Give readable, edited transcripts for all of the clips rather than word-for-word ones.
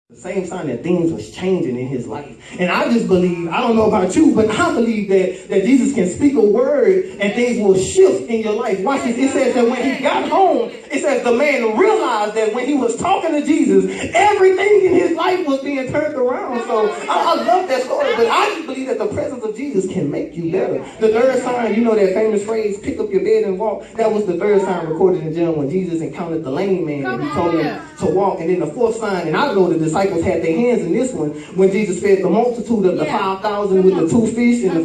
The same sign that things was changing in his life. And I just believe, I don't know about you, but I believe that Jesus can speak a word and things will shift in your life. Watch this. It says that when he got home, it says the man realized that when he was talking to Jesus, everything in his life was being turned around. So I love that story, but I just believe that the presence of Jesus can make you better. The third sign, you know that famous phrase, pick up your bed and walk. That was the third sign recorded in John when Jesus encountered the lame man and he told him to walk. And then the fourth sign, and I know the disciples had their hands in this one when Jesus fed the multitude of the 5,000 with the 2 fish and the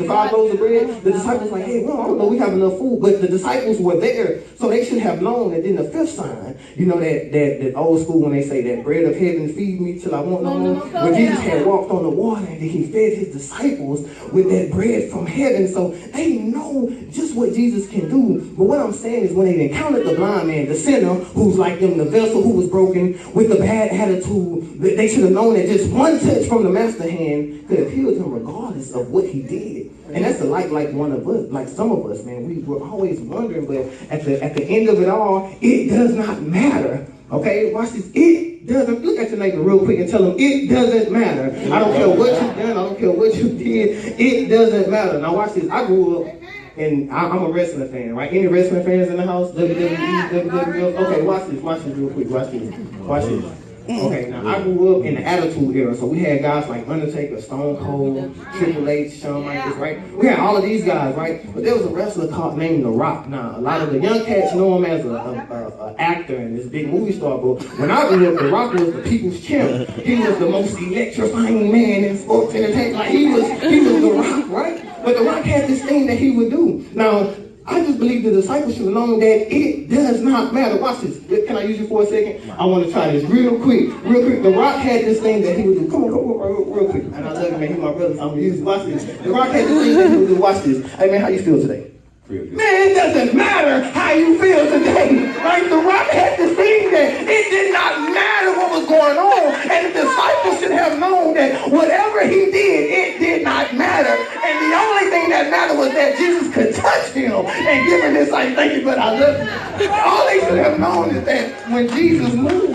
five loaves of bread. The disciples like, hey, well, I don't know, we have enough food, but the disciples were there, so they should have known. And then the fifth sign, you know that old school when they say that bread of heaven feed me till I want no more. When Jesus had walked on the water and he fed his disciples with that bread from heaven, so they know just what Jesus can do. But what I'm saying is when they encountered the blind man, the sinner who's like them, the vessel who was broken with the bad attitude, they should have known that just one touch from the master hand could have healed him regardless of what he did. And that's like one of us, like some of us, man. We were always wondering, but at the end of it all, it does not matter. Okay, watch this. It doesn't. Look at your neighbor real quick and tell them it doesn't matter. I don't care what you've done. I don't care what you did. It doesn't matter. Now watch this. I grew up. And I'm a wrestling fan, right? Any wrestling fans in the house? WWE, WWE. Okay, watch this real quick. Watch this. Okay, now I grew up in the Attitude Era, so we had guys like Undertaker, Stone Cold, Triple H, Shawn Michaels, right? We had all of these guys, right? But there was a wrestler named The Rock. Now, a lot of the young cats know him as an actor and this big movie star, but when I grew up, The Rock was the people's champ. He was the most electrifying man in sports entertainment. Like, he was The Rock, right? But The Rock had this thing that he would do. Now, I just believe the disciples should have known that it does not matter. Watch this. Can I use you for a second? I want to try this real quick. The Rock had this thing that he would do. Come on, real quick. And I love him, man. He's my brother, so I'm going to use it. Watch this. The Rock had this thing that he would do. Watch this. Hey, man, how you feel today? Man, it doesn't matter how you feel today. Right? The Rock had this thing that it did not matter what was going on. And the disciples should have known that whatever he did, it did not matter. And the only thing that mattered was that Jesus could touch him and give him this, like, thank you, but I love you. All they should have known is that when Jesus moved,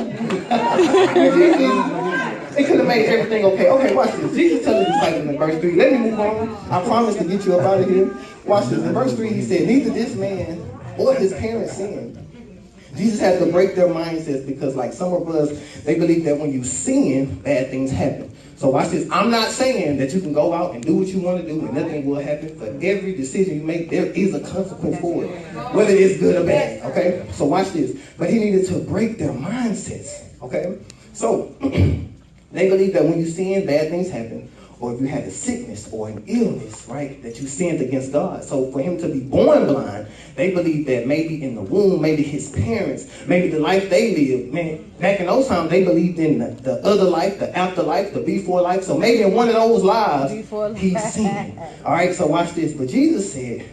it could have made everything okay. Okay, watch this. Jesus tells the disciples in verse 3. Let me move on. I promise to get you up out of here. Watch this. In verse 3, he said, neither this man or his parents sinned. Jesus had to break their mindsets because, like some of us, they believe that when you sin, bad things happen. So watch this. I'm not saying that you can go out and do what you want to do and nothing will happen. For every decision you make, there is a consequence for it, whether it's good or bad. Okay? So watch this. But he needed to break their mindsets. Okay? So they believe that when you sin, bad things happen. Or if you had a sickness or an illness, right, that you sinned against God. So for him to be born blind, they believe that maybe in the womb, maybe his parents, maybe the life they lived. Man, back in those times, they believed in the other life, the afterlife, the before life. So maybe in one of those lives, he sinned. All right, so watch this. But Jesus said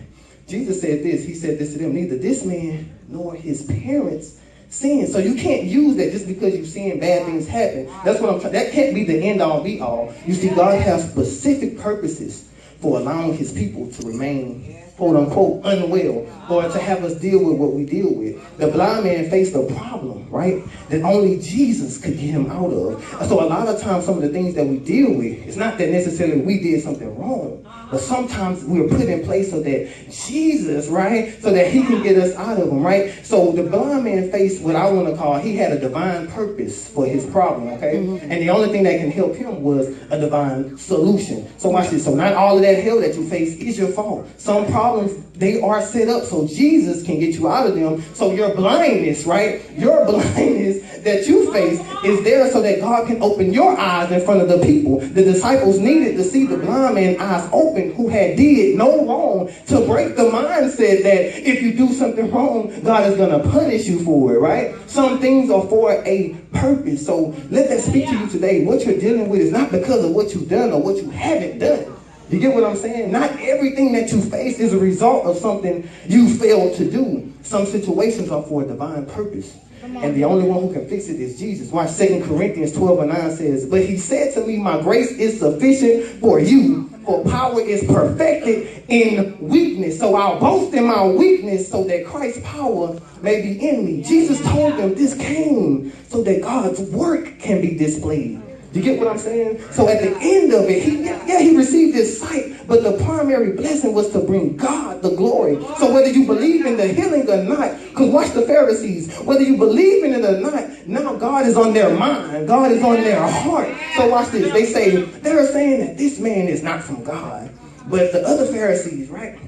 this. He said this to them. Neither this man nor his parents sin. So you can't use that just because you've seen bad things happen. That's what I'm trying. That can't be the end all be all. You see, God has specific purposes for allowing his people to remain, quote unquote, unwell, or to have us deal with what we deal with. The blind man faced a problem, right, that only Jesus could get him out of. So a lot of times, some of the things that we deal with, it's not that necessarily we did something wrong, but sometimes we're put in place so that Jesus, right, so that he can get us out of them, right? So the blind man faced what I want to call, he had a divine purpose for his problem, okay? And the only thing that can help him was a divine solution. So watch this. So not all of that hell that you face is your fault. Some problems, they are set up so Jesus can get you out of them. So your blindness, right? Your blindness that you face is there so that God can open your eyes in front of the people. The disciples needed to see the blind man's eyes open who had did no wrong to break the mindset that if you do something wrong, God is going to punish you for it, right? Some things are for a purpose. So let that speak to you today. What you're dealing with is not because of what you've done or what you haven't done. You get what I'm saying? Not everything that you face is a result of something you failed to do. Some situations are for a divine purpose. And the only one who can fix it is Jesus. Why 2 Corinthians 12:9 says, but he said to me, my grace is sufficient for you, for power is perfected in weakness. So I'll boast in my weakness so that Christ's power may be in me. Jesus told them this came so that God's work can be displayed. You get what I'm saying? So at the end of it, he received his sight, but the primary blessing was to bring God the glory. So whether you believe in the healing or not, because watch the Pharisees, whether you believe in it or not, now God is on their mind. God is on their heart. So watch this. They're saying that this man is not from God. But the other Pharisees, right?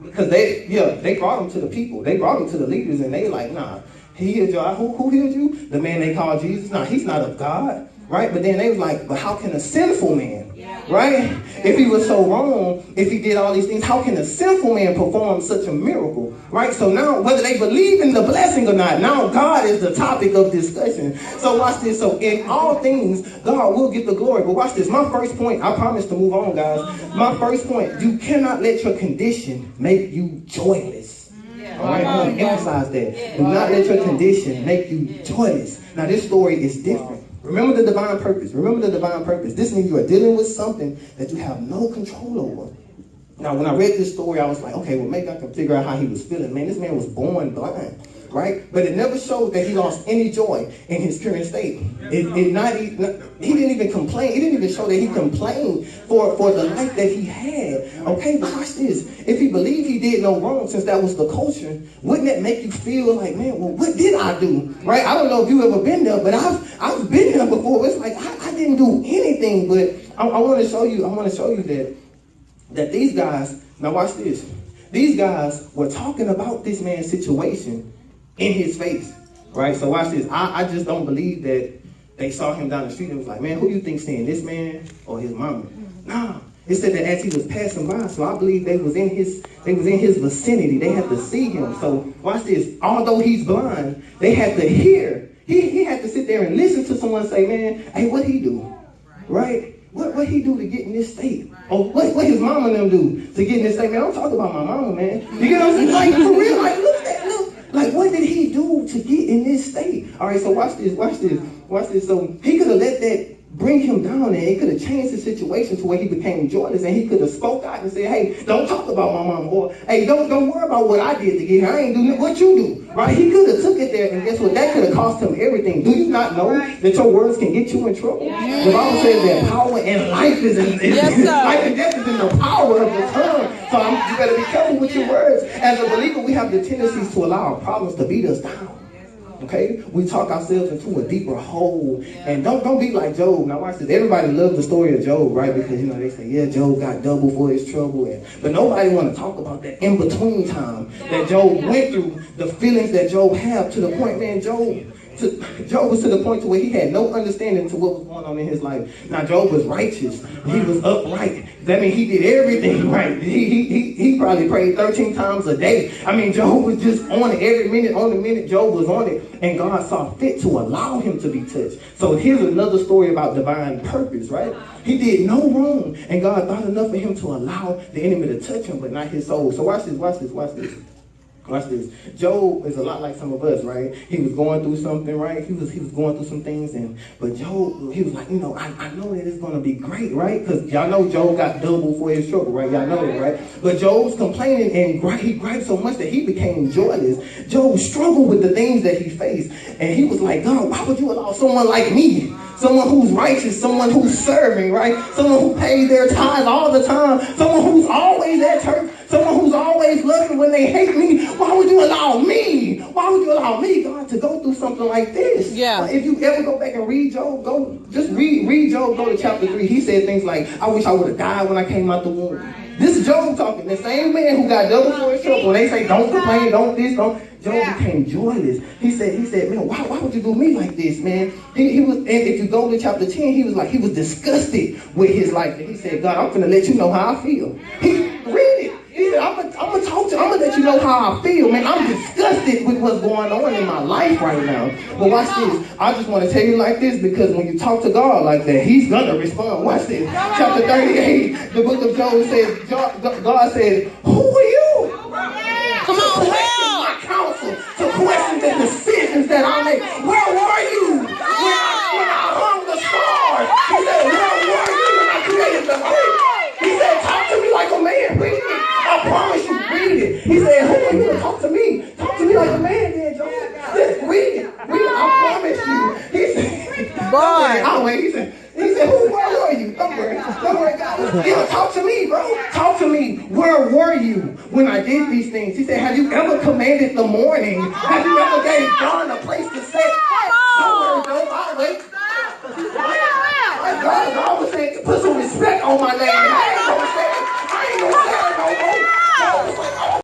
Because they brought him to the people. They brought him to the leaders, and they like, nah, he healed you. Who healed you? The man they called Jesus. Nah, he's not of God. Right? But then they was like, but how can a sinful man, right? If he was so wrong, if he did all these things, how can a sinful man perform such a miracle? Right? So now, whether they believe in the blessing or not, now God is the topic of discussion. So watch this. So in all things, God will get the glory. But watch this. My first point, I promise to move on, guys. My first point, you cannot let your condition make you joyless. All right, I want to emphasize that. Do not let your condition make you joyless. Now, this story is different. Remember the divine purpose. Remember the divine purpose. This means you are dealing with something that you have no control over. Now, when I read this story, I was like, okay, well, maybe I can figure out how he was feeling. Man, this man was born blind, right? But it never showed that he lost any joy in his current state. He didn't even complain. It didn't even show that he complained for the life that he had. Okay, but watch this. If he believed he did no wrong, since that was the culture, wouldn't that make you feel like, man, well, what did I do? Right? I don't know if you've ever been there, but I've been there before. It's like I didn't do anything, but I want to show you that these guys, now watch this. These guys were talking about this man's situation in his face. Right? So watch this. I just don't believe that they saw him down the street and was like, man, who you think seeing, this man or his mama? Nah. It said that as he was passing by, so I believe they was in his vicinity. They had to see him. So watch this. Although he's blind, they had to hear. He had to sit there and listen to someone say, man, hey, what he do? Right? What he do to get in this state? Or what his mama and them do to get in this state? Man, I'm talking about my mama, man. You get what I'm saying? Like, for real, like, look at that. Look. Like, what did he do to get in this state? All right, so watch this. So he could have let that bring him down, and it could have changed the situation to where he became joyless, and he could have spoke out and said, hey, don't talk about my mom, or hey, don't worry about what I did to get here. I ain't doing what you do, right? He could have took it there, and guess what? That could have cost him everything. Do you not know that your words can get you in trouble? The Bible says that power and life is in life and death is in the power of the tongue. So you better be careful with your words. As a believer, we have the tendencies to allow our problems to beat us down. Okay, we talk ourselves into a deeper hole, and don't be like Job. Now watch this. Everybody loves the story of Job, right? Because they say, yeah, Job got double for his trouble, but nobody want to talk about that in between time that Job went through, the feelings that Job had, to the point, man, Job was to the point to where he had no understanding to what was going on in his life. Now Job was righteous. He was upright. That means he did everything right. He probably prayed 13 times a day. I mean, Job was just on it every minute. On the minute, Job was on it. And God saw fit to allow him to be touched. So here's another story about divine purpose, right? He did no wrong. And God thought enough for him to allow the enemy to touch him, but not his soul. So watch this. Watch this. Job is a lot like some of us, right? He was going through something, right? He was going through some things, but Job, he was like, I know that it's going to be great, right? Because y'all know Job got double for his trouble, right? Y'all know that, right? But Job's complaining, and he griped so much that he became joyless. Job struggled with the things that he faced, and he was like, God, why would you allow someone like me, someone who's righteous, someone who's serving, right? Someone who pays their tithes all the time, someone who's always at church, someone who's always loving when they hate me. Why would you allow me? Why would you allow me, God, to go through something like this? Yeah. If you ever go back and read Job, read Job, go to chapter 3. He said things like, I wish I would have died when I came out the womb. This is Job talking. The same man who got double for his trouble. They say, don't complain, don't this, don't. Job became joyless. He said, man, why would you do me like this, man? He was, and if you go to chapter 10, he was disgusted with his life. And he said, God, I'm going to let you know how I feel. Read it. He said, I'm gonna talk to, I'm gonna let you know how I feel, man. I'm disgusted with what's going on in my life right now. But watch this. I just want to tell you like this, because when you talk to God like that, He's gonna respond. Watch this. Chapter 38, the book of Job says, God says, who are you? Come on, to question my counsel, to question the decisions that I make. Where were you when I hung the stars? He said, where were you when I created the earth? He said, talk to me like a man. Read it. I promise you, read it. He said, who are you to talk to me? Talk to me like a man, then, Joseph. Just read it. Read it. I promise you. He said, boy. I'll wait. He said, where were you? Don't worry, God. Yeah, talk to me, bro. Talk to me. Where were you when I did these things? He said, have you ever commanded the morning? Have you ever gave dawn a place to sit? Don't worry, I'll wait. God was saying, put some respect on my name.